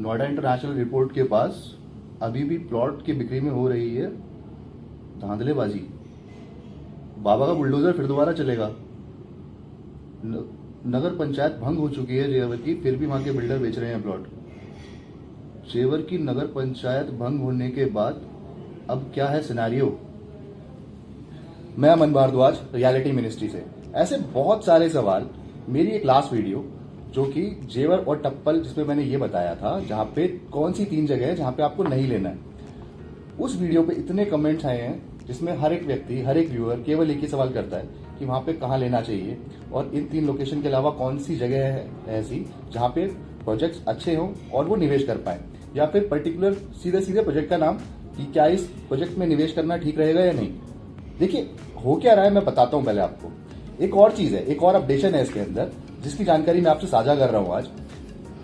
Noida international airport के पास अभी भी प्लॉट की बिक्री में हो रही है धांधलेबाजी। बाबा का बुलडोजर फिर दोबारा चलेगा। नगर पंचायत भंग हो चुकी है जेवर की, फिर भी वहां के बिल्डर बेच रहे हैं प्लॉट। जेवर की नगर पंचायत भंग होने के बाद अब क्या है सिनेरियो। मैं अमन भारद्वाज, रियलिटी मिनिस्ट्री से। ऐसे बहुत सारे सवाल, मेरी एक लास्ट वीडियो जो कि जेवर और टप्पल, जिसमें मैंने ये बताया था जहां पे कौन सी 3 जगह है जहां पे आपको नहीं लेना है, उस वीडियो पे इतने कमेंट्स आए हैं जिसमें हर एक व्यक्ति, हर एक व्यूअर केवल एक ही सवाल करता है कि वहां पे कहाँ लेना चाहिए और इन 3 लोकेशन के अलावा कौन सी जगह है ऐसी जहां पे प्रोजेक्ट्स अच्छे हों और वो निवेश कर पाए, या फिर पर्टिकुलर सीधे सीधे प्रोजेक्ट का नाम कि क्या इस प्रोजेक्ट में निवेश करना ठीक रहेगा या नहीं। देखिए हो क्या रहा है मैं बताता हूं पहले आपको। एक और चीज है, एक और अपडेशन है इसके अंदर जिसकी जानकारी मैं आपसे साझा कर रहा हूं आज।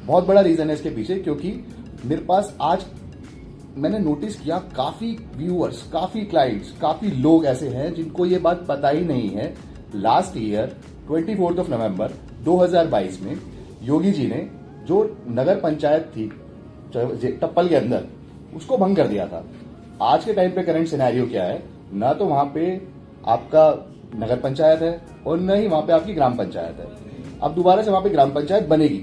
बहुत बड़ा रीजन है इसके पीछे, क्योंकि मेरे पास आज मैंने नोटिस किया काफी व्यूअर्स, काफी क्लाइंट्स, काफी लोग ऐसे हैं जिनको ये बात पता ही नहीं है। लास्ट ईयर 24 नवंबर 2022 में योगी जी ने जो नगर पंचायत थी टप्पल के अंदर, उसको भंग कर दिया था। आज के टाइम पे करंट सिनेरियो क्या है, ना तो वहां पे आपका नगर पंचायत है और न ही वहां पे आपकी ग्राम पंचायत है। अब दोबारा से वहां पे ग्राम पंचायत बनेगी,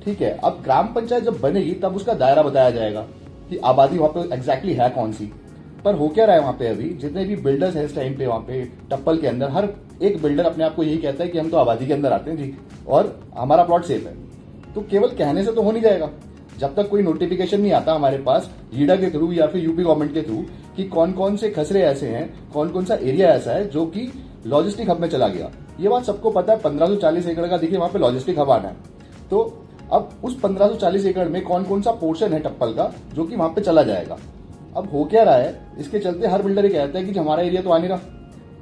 ठीक है। अब ग्राम पंचायत जब बनेगी तब उसका दायरा बताया जाएगा कि आबादी वहां पे एग्जैक्टली है कौन सी। पर हो क्या रहा है वहां पे, अभी जितने भी बिल्डर्स हैं इस टाइम पे वहां पे टप्पल के अंदर, हर एक बिल्डर अपने आप को यही कहता है कि हम तो आबादी के अंदर आते हैं जी और हमारा प्लॉट सेफ है। तो केवल कहने से तो हो नहीं जाएगा। जब तक कोई नोटिफिकेशन नहीं आता हमारे पास ईडा के थ्रू या फिर यूपी गवर्नमेंट के थ्रू कि कौन कौन से खसरे ऐसे हैं, कौन कौन सा एरिया ऐसा है जो कि लॉजिस्टिक हब में चला गया। ये बात सबको पता है, 1540 एकड़ का देखिए वहां पे लॉजिस्टिक हब आना है। तो अब उस 1540 एकड़ में कौन कौन सा पोर्शन है टप्पल का जो कि वहां पे चला जाएगा। अब हो क्या रहा है, इसके चलते हर बिल्डर ये कहता है कि हमारा एरिया तो आ नहीं रहा,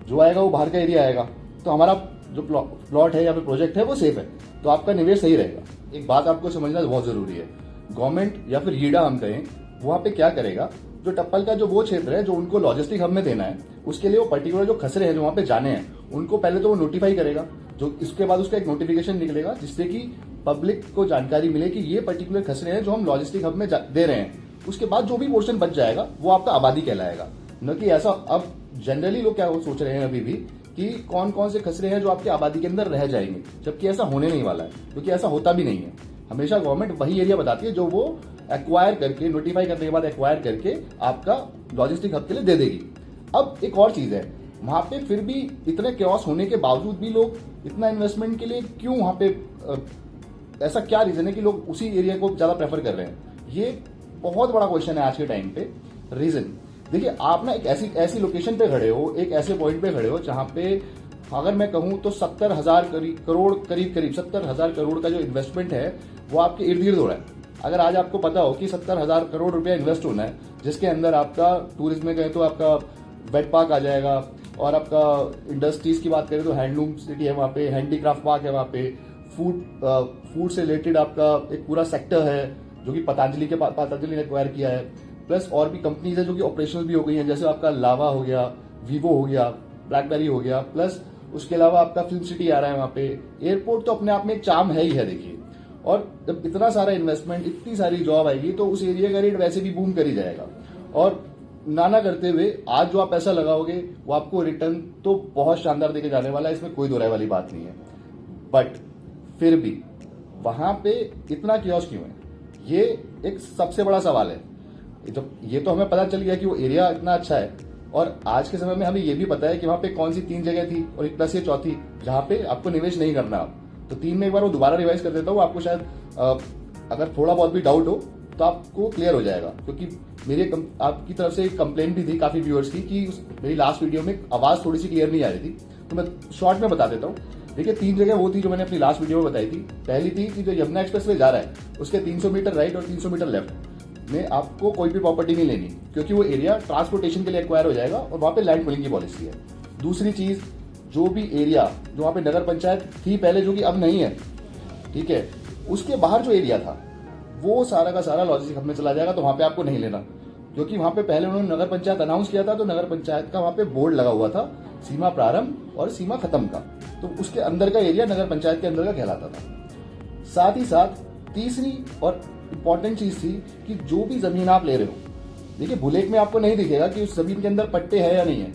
जो आएगा वो बाहर का एरिया आएगा, तो हमारा जो प्लॉट है या फिर प्रोजेक्ट है वो सेफ है, तो आपका निवेश सही रहेगा। एक बात आपको समझना बहुत जरूरी है, गवर्नमेंट या फिर ईडा हम कहें, वहां पे क्या करेगा, जो टप्पल का जो वो क्षेत्र है जो उनको लॉजिस्टिक हब में देना है, उसके लिए वो पर्टिकुलर जो खसरे हैं जो वहां पे जाने हैं उनको पहले तो वो नोटिफाई करेगा, जो इसके बाद उसका एक नोटिफिकेशन निकलेगा जिससे कि पब्लिक को जानकारी मिले कि ये पर्टिकुलर खसरे हैं जो हम लॉजिस्टिक हब में दे रहे हैं। उसके बाद जो भी पोर्शन बच जाएगा वो आपका आबादी कहलाएगा। न कि ऐसा अब जनरली लोग क्या सोच रहे हैं अभी भी कि कौन कौन से खसरे हैं जो आपकी आबादी के अंदर रह जाएंगे, जबकि ऐसा होने नहीं वाला है, क्योंकि ऐसा होता भी नहीं है। हमेशा गवर्नमेंट वही एरिया बताती है जो वो एक्वायर करके, नोटिफाई करने के बाद एक्वायर करके आपका लॉजिस्टिक हब के लिए दे देगी। अब एक और चीज है, वहां पे फिर भी इतने क्योस होने के बावजूद भी लोग इतना इन्वेस्टमेंट के लिए क्यों वहां पे, ऐसा क्या रीजन है कि लोग उसी एरिया को ज्यादा प्रेफर कर रहे हैं। ये बहुत बड़ा क्वेश्चन है आज के टाइम पे। रीजन देखिए, आप ना एक ऐसी लोकेशन पे खड़े हो, एक ऐसे पॉइंट पे खड़े हो जहां पे अगर मैं कहूं तो 70,000 करोड़ करीब 70,000 करोड़ का जो इन्वेस्टमेंट है वो आपके इर्द गिर्द हो रहा है। अगर आज आपको पता हो कि 70,000 करोड़ रुपया इन्वेस्ट होना है, जिसके अंदर आपका टूरिज्म में कहें तो आपका वेट पार्क आ जाएगा, और आपका इंडस्ट्रीज की बात करें तो हैंडलूम सिटी है वहाँ पे, हैंडीक्राफ्ट पार्क है वहाँ पे, फूड से रिलेटेड आपका एक पूरा सेक्टर है जो कि पतंजलि ने एक्वायर किया है, प्लस और भी कंपनीज है जो कि ऑपरेशनल भी हो गई हैं, जैसे आपका लावा हो गया, वीवो हो गया, ब्लैकबेरी हो गया, प्लस उसके अलावा आपका फिल्म सिटी आ रहा है वहाँ पे। एयरपोर्ट तो अपने आप में एक चार्म है ही है देखिए। और जब इतना सारा इन्वेस्टमेंट, इतनी सारी जॉब आएगी तो उस एरिया का रेट वैसे भी बूम कर ही जाएगा। और नाना करते हुए आज जो आप पैसा लगाओगे वो आपको रिटर्न तो बहुत शानदार देके जाने वाला है, इसमें कोई दो राय वाली बात नहीं है। बट फिर भी वहां पे इतना क्योस क्यों है, ये एक सबसे बड़ा सवाल है। ये तो हमें पता चल गया कि वो एरिया इतना अच्छा है, और आज के समय में हमें ये भी पता है कि वहां पे कौन सी 3 जगह थी और एक प्लस ये चौथी जहां पे आपको निवेश नहीं करना। तो 3 में एक बार वो दोबारा रिवाइज कर देता हूँ, आपको शायद अगर थोड़ा बहुत भी डाउट हो तो आपको क्लियर हो जाएगा। क्योंकि मेरी आपकी तरफ से एक कंप्लेंट भी थी काफी व्यूअर्स की कि मेरी लास्ट वीडियो में आवाज थोड़ी सी क्लियर नहीं आ रही थी, तो मैं शॉर्ट में बता देता हूँ। देखिए 3 जगह वो थी जो मैंने अपनी लास्ट वीडियो में बताई थी। पहली थी कि जो यमुना एक्सप्रेस वे जा रहा है उसके 300 मीटर राइट और 300 मीटर लेफ्ट में आपको कोई भी प्रॉपर्टी नहीं लेनी, क्योंकि वो एरिया ट्रांसपोर्टेशन के लिए एक्वायर हो जाएगा और वहां पे लैंड पूलिंग की पॉलिसी है। दूसरी चीज, जो भी एरिया जो वहां पे नगर पंचायत थी पहले, जो कि अब नहीं है, ठीक है, उसके बाहर जो एरिया था वो सारा का सारा लॉजिस्टिक हब में चला जाएगा, तो वहां पे आपको नहीं लेना। क्योंकि वहां पे पहले उन्होंने नगर पंचायत अनाउंस किया था, तो नगर पंचायत का वहां पे बोर्ड लगा हुआ था सीमा प्रारंभ और सीमा खत्म का, तो उसके अंदर का एरिया नगर पंचायत के अंदर का कहलाता था। साथ ही साथ तीसरी और इंपॉर्टेंट चीज थी कि जो भी जमीन आप ले रहे हो, देखिए बुलेट में आपको नहीं दिखेगा कि उस जमीन के अंदर पट्टे हैं या नहीं है।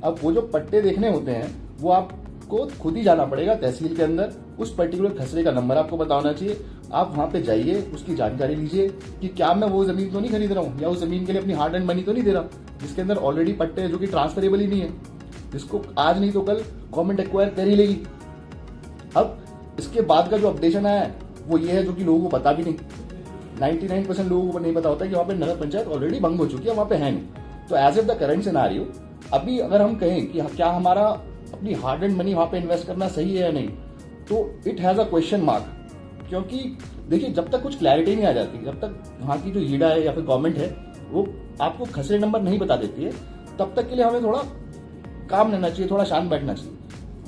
अब वो जो पट्टे देखने होते हैं वो आपको खुद ही जाना पड़ेगा तहसील के अंदर, उस पर्टिकुलर खसरे का नंबर आपको पता होना चाहिए। आप वहां पे जाइए, उसकी जानकारी लीजिए कि क्या मैं वो जमीन तो नहीं खरीद रहा हूँ, या उस जमीन के लिए अपनी हार्ड एंड मनी तो नहीं दे रहा जिसके अंदर ऑलरेडी पट्टे हैं जो कि ट्रांसफरेबल ही नहीं है, जिसको आज नहीं तो कल गवर्नमेंट एक्वायर कर ही लेगी। अब इसके बाद का जो अपडेशन आया है वो ये है, जो कि लोगों को पता भी नहीं। 99% लोगों को नहीं पता होता कि वहां पे नगर पंचायत ऑलरेडी भंग हो चुकी है, वहां पे है नहीं। तो as of the current scenario, अभी अगर हम कहें कि क्या हमारा अपनी हार्ड एंड मनी वहां पे इन्वेस्ट करना सही है या नहीं, तो it has a question mark. क्योंकि देखिए, जब तक कुछ क्लैरिटी नहीं आ जाती, जब तक वहां की जो ईडा है या फिर गवर्नमेंट है वो आपको खसरे नंबर नहीं बता देती है, तब तक के लिए हमें थोड़ा काम रहना चाहिए, थोड़ा शांत बैठना चाहिए।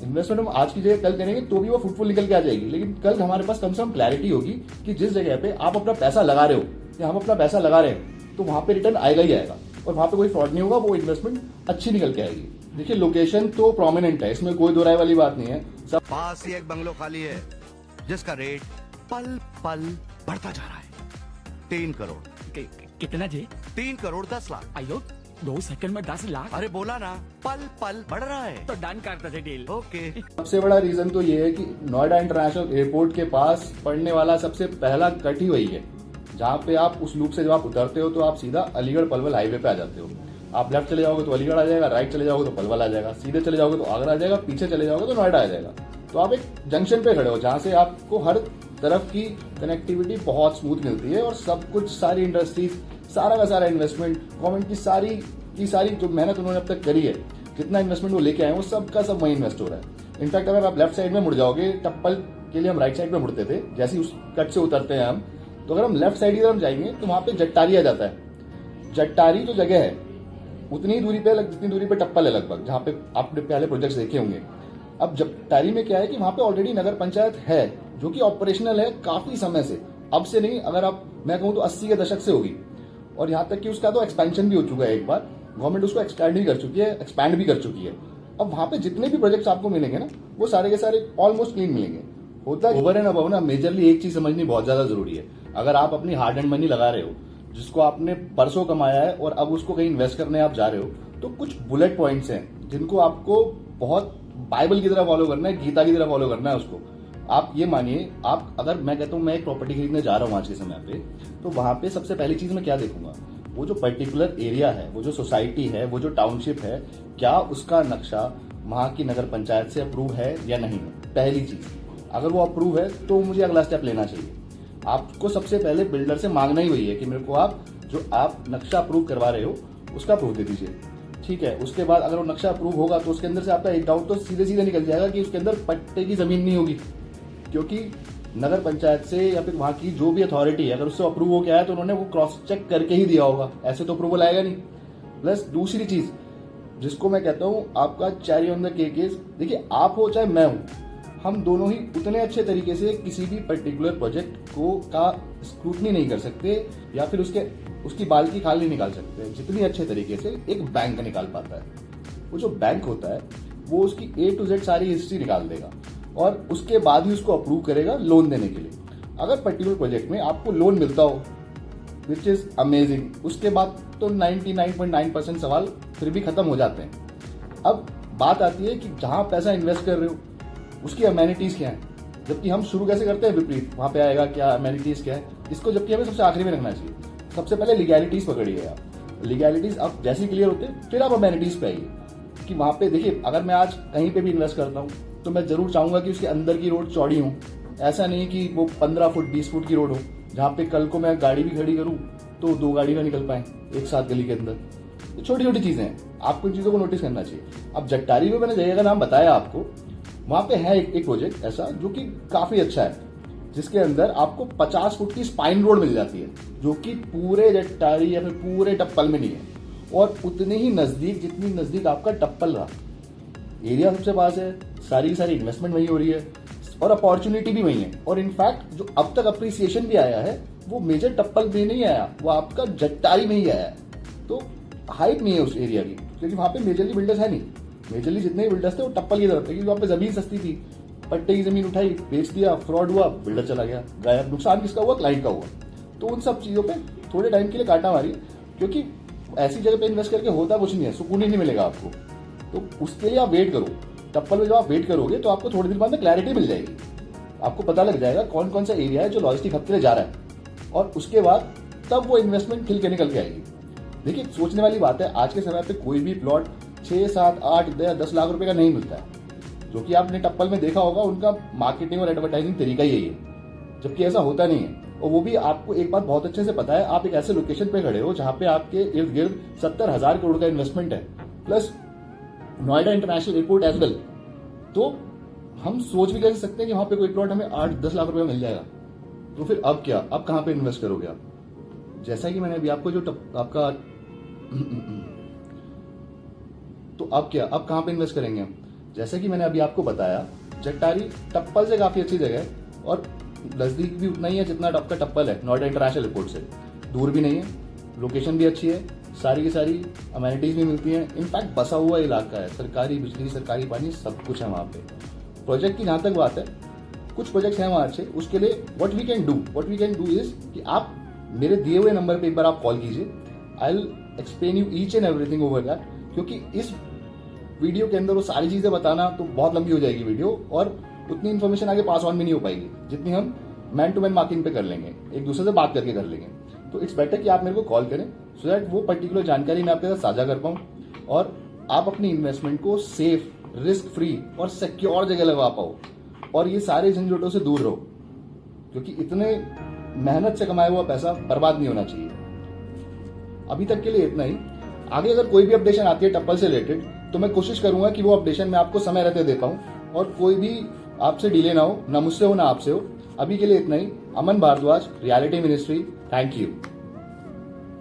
इन्वेस्टमेंट हम आज की जगह कल करेंगे तो भी वो फ्रूटफुल निकल के आ जाएगी, लेकिन कल हमारे पास कम से कम क्लैरिटी होगी कि जिस जगह पे आप अपना पैसा लगा रहे हो या हम अपना पैसा लगा रहे हैं तो वहां पे रिटर्न आएगा ही आएगा, और वहां पे कोई फ्रॉड नहीं होगा, वो इन्वेस्टमेंट अच्छी निकल के आएगी। देखिए, लोकेशन तो प्रोमिनेंट है, इसमें कोई दो राय वाली बात नहीं है। सब पास ही एक बंगलो खाली है जिसका रेट पल पल बढ़ता जा रहा है। 3 करोड़। कितना जी? 3 करोड़ 10 लाख। आयो 2 सेकंड में 10 लाख? अरे बोला ना, पल पल बढ़ रहा है। तो डन करते थे डील। ओके। सबसे बड़ा रीजन तो ये है कि नोएडा इंटरनेशनल एयरपोर्ट के पास पड़ने वाला सबसे पहला कट ही वही है, जहाँ पे आप उस लूप से जब आप उतरते हो तो आप सीधा अलीगढ़ पलवल हाईवे पे आ जाते हो। आप लेफ्ट चले जाओगे तो अलीगढ़ आ जाएगा, राइट चले जाओगे तो पलवल आ जाएगा, सीधे चले जाओगे तो आगरा आ जाएगा, पीछे चले जाओगे तो नोएडा आ जाएगा। तो आप एक जंक्शन पे खड़े हो जहाँ से आपको हर तरफ की कनेक्टिविटी बहुत स्मूथ मिलती है, और सब कुछ, सारी इंडस्ट्रीज, सारा का सारा इन्वेस्टमेंट, गवर्नमेंट की सारी जो मेहनत उन्होंने अब तक करी है, जितना इन्वेस्टमेंट वो लेके आए वो सब का सब वहीं इन्वेस्ट हो रहा है। इनफैक्ट अगर आप लेफ्ट साइड में मुड़ जाओगे, टप्पल के लिए हम राइट साइड में मुड़ते थे, जैसे उस कट से उतरते हैं हम, तो अगर हम लेफ्ट साइड की तरफ जाएंगे तो वहां पे जट्टारी आ जाता है। जट्टारी जो जगह है उतनी दूरी पे, जितनी दूरी पे टप्पल है लगभग, जहाँ पे आपने पहले प्रोजेक्ट्स देखे होंगे। अब जट्टारी में क्या है कि वहां पे ऑलरेडी नगर पंचायत है जो कि ऑपरेशनल है काफी समय से, अब से नहीं, अगर आप मैं कहूँ तो 80 के दशक से होगी, और यहाँ तक कि उसका तो एक्सपेंशन भी हो चुका है, एक बार गवर्नमेंट उसको एक्सटेंड भी कर चुकी है, एक्सपैंड भी कर चुकी है। अब वहां पे जितने भी प्रोजेक्ट्स आपको मिलेंगे ना, वो सारे के सारे ऑलमोस्ट क्लीन मिलेंगे। होता है ओवर एंड अबव ना, मेजरली एक चीज समझनी बहुत ज्यादा जरूरी है। अगर आप अपनी हार्ड एंड मनी लगा रहे हो, जिसको आपने परसों कमाया है और अब उसको कहीं इन्वेस्ट करने आप जा रहे हो, तो कुछ बुलेट पॉइंट्स हैं जिनको आपको बहुत बाइबल की तरह फॉलो करना है, गीता की तरह फॉलो करना है उसको। आप ये मानिए, आप अगर मैं कहता हूँ मैं एक प्रॉपर्टी खरीदने जा रहा हूँ आज के समय पे, तो वहां पे सबसे पहली चीज मैं क्या देखूंगा, वो जो पर्टिकुलर एरिया है, वो जो सोसाइटी है, वो जो टाउनशिप है, क्या उसका नक्शा वहां की नगर पंचायत से अप्रूव है या नहीं है। पहली चीज, अगर वो अप्रूव है तो मुझे अगला स्टेप लेना चाहिए। आपको सबसे पहले बिल्डर से मांगना ही वही है कि मेरे को आप जो आप नक्शा अप्रूव करवा रहे हो उसका प्रूफ दे दीजिए, ठीक है। उसके बाद अगर वो नक्शा अप्रूव होगा तो उसके अंदर से आपका एक डाउट तो सीधे सीधे निकल जाएगा कि उसके अंदर पट्टे की जमीन नहीं होगी, क्योंकि नगर पंचायत से या फिर वहां की जो भी अथॉरिटी है, अगर उससे अप्रूव हो गया है तो उन्होंने वो क्रॉस चेक करके ही दिया होगा, ऐसे तो अप्रूवल आएगा नहीं। प्लस दूसरी चीज जिसको मैं कहता हूं आपका cherry on the cake is, देखिए आप हो चाहे मैं हूं, हम दोनों ही उतने अच्छे तरीके से किसी भी पर्टिकुलर प्रोजेक्ट को का स्क्रूटनी नहीं कर सकते या फिर उसकी बाल की खाल नहीं निकाल सकते जितनी अच्छे तरीके से एक बैंक निकाल पाता है। वो जो बैंक होता है वो उसकी A to Z सारी हिस्ट्री निकाल देगा और उसके बाद ही उसको अप्रूव करेगा लोन देने के लिए। अगर पर्टिकुलर प्रोजेक्ट में आपको लोन मिलता हो, विच इज अमेजिंग, उसके बाद तो 99.9% सवाल फिर भी खत्म हो जाते हैं। अब बात आती है कि जहां पैसा इन्वेस्ट कर रहे हो उसकी अमेनिटीज क्या है, जबकि हम शुरू कैसे करते हैं विपरीत, वहां पे आएगा क्या अमेनिटीज क्या है, इसको जबकि हमें सबसे आखिरी में रखना चाहिए। सबसे पहले लीगैलिटीज पकड़िए आप, लीगैलिटीज अब जैसे क्लियर होते हैं फिर आप अमेनिटीज पे आइए कि वहां पे देखिए अगर मैं आज कहीं पे भी इन्वेस्ट करता हूँ तो मैं जरूर चाहूंगा कि उसके अंदर की रोड चौड़ी हो, ऐसा नहीं कि वो 15 फुट 20 फुट की रोड हो जहाँ पे कल को मैं गाड़ी भी खड़ी करूँ तो 2 गाड़ी ना निकल पाए एक साथ गली के अंदर। तो छोटी छोटी चीजें हैं, आपको इन चीजों को नोटिस करना चाहिए। अब जट्टारी में मैंने जगह का नाम बताया आपको, वहां पे है एक प्रोजेक्ट ऐसा जो कि काफी अच्छा है, जिसके अंदर आपको 50 फुट की स्पाइन रोड मिल जाती है जो कि पूरे जट्टारी या फिर पूरे टप्पल में नहीं है, और उतने ही नजदीक जितनी नजदीक आपका टप्पल रहा, एरिया सबसे पास है, सारी की सारी इन्वेस्टमेंट वही हो रही है और अपॉर्चुनिटी भी वही है। और इनफैक्ट जो अब तक अप्रिसिएशन भी आया है वो मेजर टप्पल में नहीं आया, वो आपका जट्टारी में ही आया है। तो हाइप नहीं है उस एरिया की, क्योंकि वहां पे मेजरली बिल्डर्स है नहीं, मेजरली जितने भी बिल्डर्स थे वो टप्पल की तरफ थे, क्योंकि वहां पे जमीन सस्ती थी, पट्टे की जमीन उठाई, बेच दिया, फ्रॉड हुआ, बिल्डर चला गया, गायब। नुकसान किसका हुआ? क्लाइंट का हुआ। तो उन सब चीज़ों पे थोड़े टाइम के लिए काटा मारिए, क्योंकि ऐसी जगह पे इन्वेस्ट करके होता कुछ नहीं है, सुकून ही नहीं मिलेगा आपको। तो उसके लिए आप वेट करो। टप्पल में जब आप वेट करोगे तो आपको थोड़ी देर बाद में क्लैरिटी मिल जाएगी, आपको पता लग जाएगा कौन कौन सा एरिया है जो लॉजिस्टिक हब के लिए जा रहा है, और उसके बाद तब वो इन्वेस्टमेंट खिल के निकल के आएगी। देखिए, सोचने वाली बात है, आज के समय पे कोई भी प्लॉट 6, 7, 8, 10 लाख रुपए का नहीं मिलता है। जो कि आपने टप्पल में देखा होगा, उनका मार्केटिंग और एडवर्टाइजिंग तरीका यही है, जबकि ऐसा होता नहीं है। और वो भी आपको एक बात बहुत अच्छे से पता है, आप एक ऐसे लोकेशन पे खड़े हो जहां पे आपके इर्द गिर्द 70,000 करोड़ का इन्वेस्टमेंट है, plus Noida international airport as well. तो हम सोच भी कैसे सकते हैं कि वहां पे कोई प्लॉट हमें 8-10 लाख रुपए मिल जाएगा। तो फिर अब क्या, अब कहां पे इन्वेस्ट करोगे आप? जैसा कि मैंने अभी आपको आपका तो अब क्या, अब कहां पे इन्वेस्ट करेंगे हम? जैसा कि मैंने अभी आपको बताया, जट्टारी टप्पल से काफी अच्छी जगह है, और नजदीक भी उतना ही है जितना आपका टप्पल है नोएडा इंटरनेशनल एयरपोर्ट से। दूर भी नहीं है, लोकेशन भी अच्छी है, सारी की सारी अमेनिटीज भी मिलती हैं। इनफैक्ट बसा हुआ इलाका है, सरकारी बिजली, सरकारी पानी, सब कुछ है वहाँ पे। प्रोजेक्ट की जहाँ तक बात है, कुछ प्रोजेक्ट्स हैं वहाँ अच्छे, उसके लिए what we can do is कि आप मेरे दिए हुए नंबर पे एक बार आप कॉल कीजिए। I will explain you each and everything over that, क्योंकि इस वीडियो के अंदर वो सारी चीजें बताना तो बहुत लंबी हो जाएगी वीडियो, और उतनी इन्फॉर्मेशन आगे पास ऑन भी नहीं हो पाएगी जितनी हम मैन टू मैन मार्किंग पे कर लेंगे, एक दूसरे से बात करके कर लेंगे। तो इट्स बेटर कि आप मेरे को कॉल करें, सो दैट वो पर्टिकुलर जानकारी मैं आपके साथ साझा कर पाऊँ, और आप अपनी इन्वेस्टमेंट को सेफ, रिस्क फ्री और सिक्योर जगह लगा पाओ, और ये सारे झंझटों से दूर रहो, क्योंकि इतने मेहनत से कमाया हुआ पैसा बर्बाद नहीं होना चाहिए। अभी तक के लिए इतना ही। आगे अगर कोई भी अपडेशन आती है टप्पल से रिलेटेड, तो मैं कोशिश करूंगा कि वो अपडेशन मैं आपको समय रहते दे पाऊं, और कोई भी आपसे डिले ना हो, ना मुझसे हो ना आपसे हो। अभी के लिए इतना ही। Aman Bhardwaj, reality ministry, thank you.